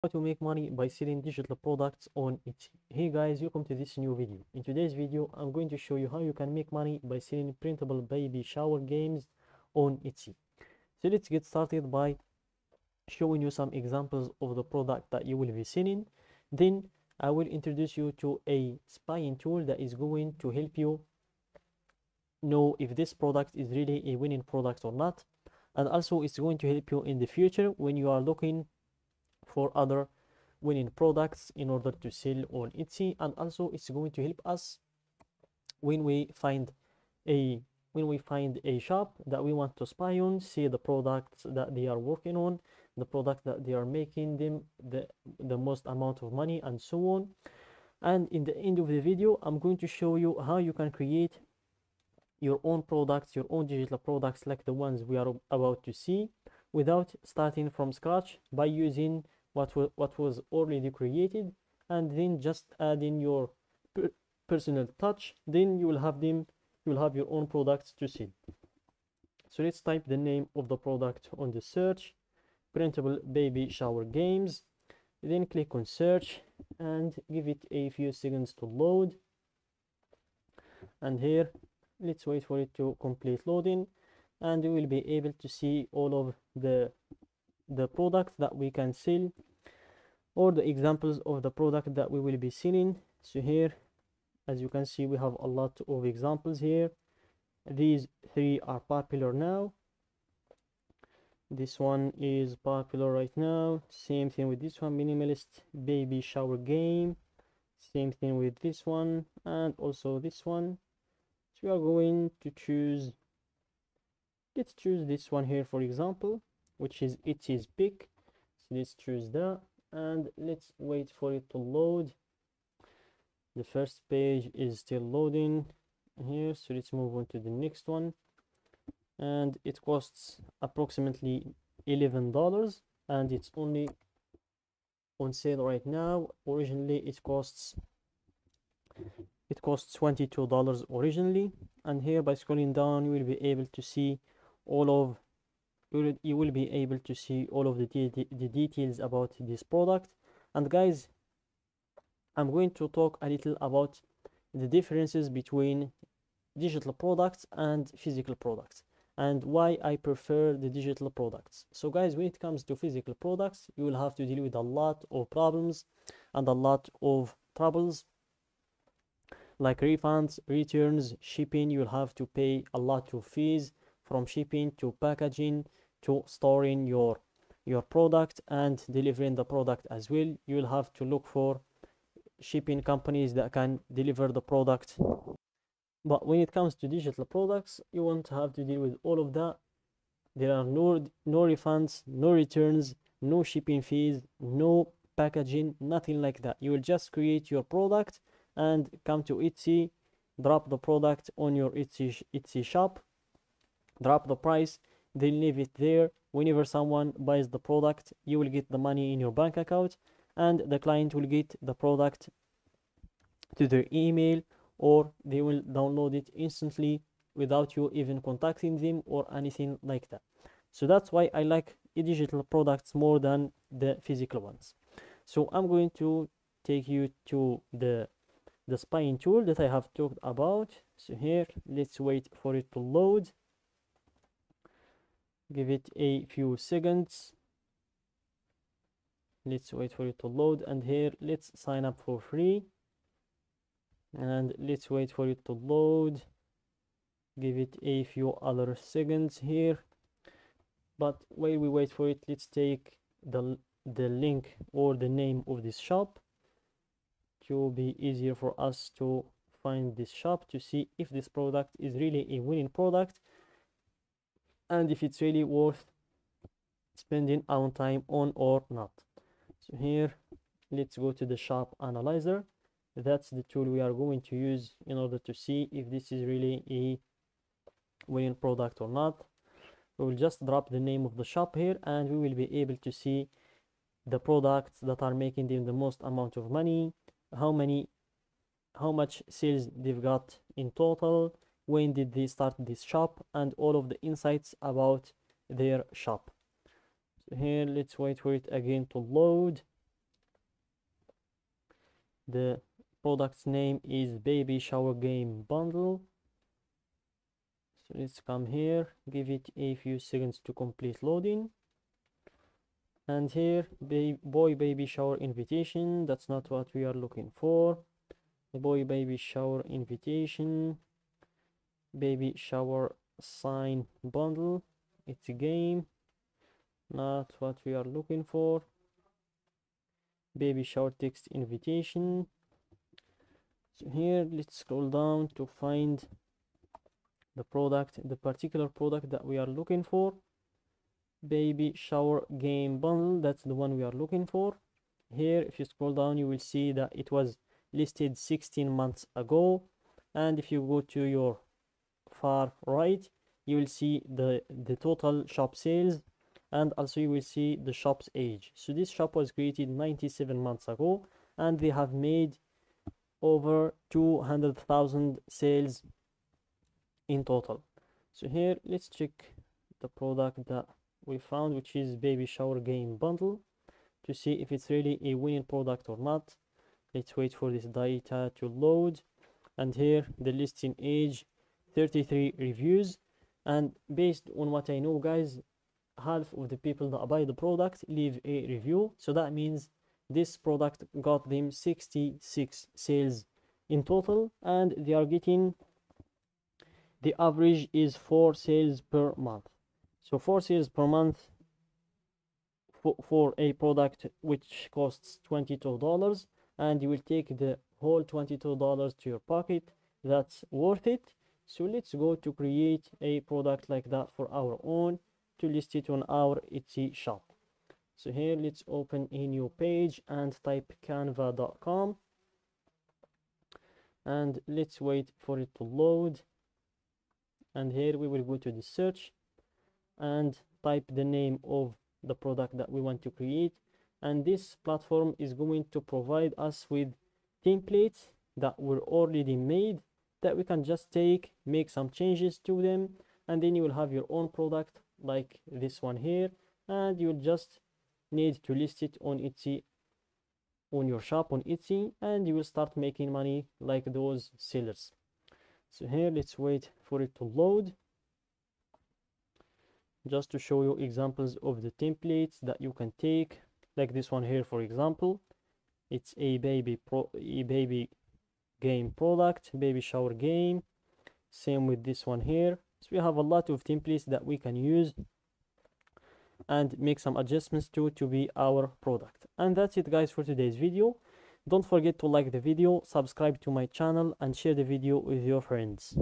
How to make money by selling digital products on Etsy. Hey guys, welcome to this new video. In today's video, I'm going to show you how you can make money by selling printable baby shower games on Etsy. So let's get started by showing you some examples of the product that you will be selling. Then I will introduce you to a spying tool that is going to help you know if this product is really a winning product or not. And also it's going to help you in the future when you are looking for other winning products in order to sell on Etsy. And also it's going to help us when we find a shop that we want to spy on, see the products that they are working on, the product that they are making them the most amount of money, and so on. And in the end of the video, I'm going to show you how you can create your own products, your own digital products like the ones we are about to see, without starting from scratch, by using what was already created, and then just adding your personal touch. Then you will have your own products to sell. So let's type the name of the product on the search: printable baby shower games. Then click on search and give it a few seconds to load. And here, let's wait for it to complete loading, and you will be able to see all of the products that we can sell, or the examples of the product that we will be selling. So here, as you can see, we have a lot of examples here. These three are popular now. This one is popular right now. Same thing with this one, minimalist baby shower game. Same thing with this one, and also this one. So we are going to choose, let's choose this one here, for example, which is Etsy's pick. So let's choose that, and let's wait for it to load. The first page is still loading here, so let's move on to the next one. And it costs approximately $11, and it's only on sale right now. Originally it costs $22 originally. And here, by scrolling down, you will be able to see all of the details about this product. And guys, I'm going to talk a little about the differences between digital products and physical products, and why I prefer the digital products. So guys, when it comes to physical products, you will have to deal with a lot of problems and a lot of troubles, like refunds, returns, shipping. You'll have to pay a lot of fees, from shipping to packaging to storing your product and delivering the product as well. You'll have to look for shipping companies that can deliver the product. But when it comes to digital products, you won't have to deal with all of that. There are no refunds, no returns, no shipping fees, no packaging, nothing like that. You will just create your product and come to Etsy, drop the product on your Etsy shop, drop the price, then leave it there. Whenever someone buys the product, you will get the money in your bank account, and the client will get the product to their email, or they will download it instantly without you even contacting them or anything like that. So that's why I like digital products more than the physical ones. So I'm going to take you to the spying tool that I have talked about. So here, let's wait for it to load. Give it a few seconds. Let's wait for it to load, and here, let's sign up for free, and let's wait for it to load. Give it a few other seconds here. But while we wait for it, let's take the link or the name of this shop to be easier for us to find this shop, to see if this product is really a winning product and if it's really worth spending our time on or not. So here, let's go to the shop analyzer. That's the tool we are going to use in order to see if this is really a winning product or not. We will just drop the name of the shop here, and we will be able to see the products that are making them the most amount of money, how much sales they've got in total, when did they start this shop, and all of the insights about their shop. So here, let's wait for it again to load. The product's name is baby shower game bundle. So let's come here, give it a few seconds to complete loading. And here, boy baby shower invitation. That's not what we are looking for. The boy baby shower invitation, baby shower sign bundle. It's a game, not what we are looking for. Baby shower text invitation. So here, let's scroll down to find the particular product that we are looking for. Baby shower game bundle, that's the one we are looking for. Here, if you scroll down, you will see that it was listed 16 months ago. And if you go to your far right, you will see the total shop sales, and also you will see the shop's age. So this shop was created 97 months ago, and they have made over 200,000 sales in total. So here, let's check the product that we found, which is baby shower game bundle, to see if it's really a winning product or not. Let's wait for this data to load. And here, the listing age, 33 reviews. And based on what I know, guys, half of the people that buy the product leave a review. So that means this product got them 66 sales in total, and they are getting, the average is 4 sales per month. So 4 sales per month for a product which costs $22, and you will take the whole $22 to your pocket. That's worth it. So let's go to create a product like that for our own, to list it on our Etsy shop. So here, let's open a new page and type canva.com, and let's wait for it to load. And here we will go to the search and type the name of the product that we want to create. And this platform is going to provide us with templates that were already made, that we can just make some changes to them, and then you will have your own product like this one here, and you'll just need to list it on Etsy, on your shop on Etsy, and you will start making money like those sellers. So here, let's wait for it to load, just to show you examples of the templates that you can take, like this one here, for example. It's a baby game product, baby shower game. Same with this one here. So we have a lot of templates that we can use and make some adjustments to be our product. And that's it, guys, for today's video. Don't forget to like the video, subscribe to my channel, and share the video with your friends.